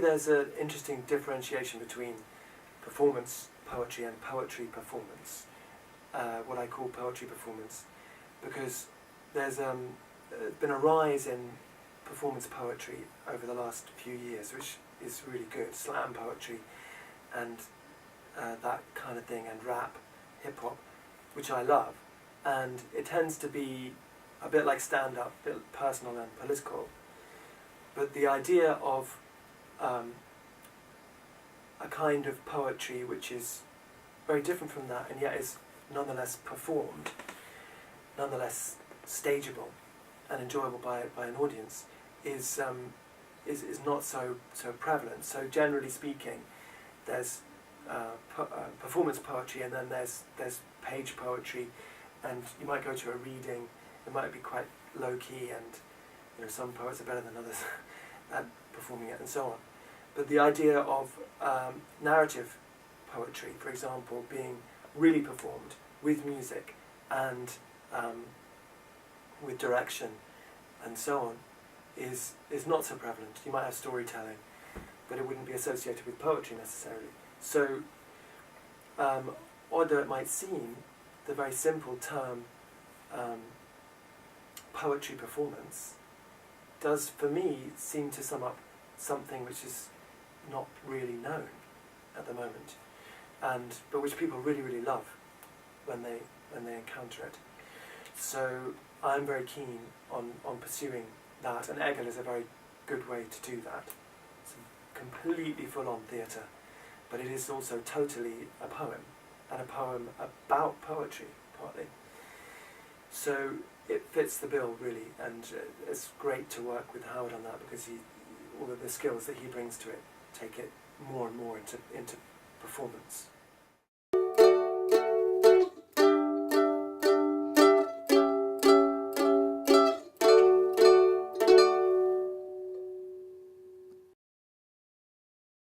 me there's an interesting differentiation between performance poetry and poetry performance, what I call poetry performance, because there's been a rise in performance poetry over the last few years, which is really good. Slam poetry and that kind of thing, and rap, hip-hop, which I love. And it tends to be a bit like stand-up, a bit personal and political. But the idea of a kind of poetry which is very different from that, and yet is nonetheless performed, nonetheless stageable and enjoyable by an audience, is not so prevalent. So generally speaking, there's performance poetry, and then there's page poetry, and you might go to a reading. It might be quite low key, and some poets are better than others at performing it, and so on. But the idea of narrative poetry, for example, being really performed with music and with direction and so on, is not so prevalent. You might have storytelling, but it wouldn't be associated with poetry necessarily. So, odd though it might seem, the very simple term poetry performance does, for me, seem to sum up something which is not really known at the moment, but which people really, really love when they encounter it. So I'm very keen on pursuing that, and Egel is a very good way to do that. It's completely full-on theatre, but it is also totally a poem, and a poem about poetry, partly. So it fits the bill, really, and it's great to work with Howard on that, because all of the skills that he brings to it take it more and more into performance.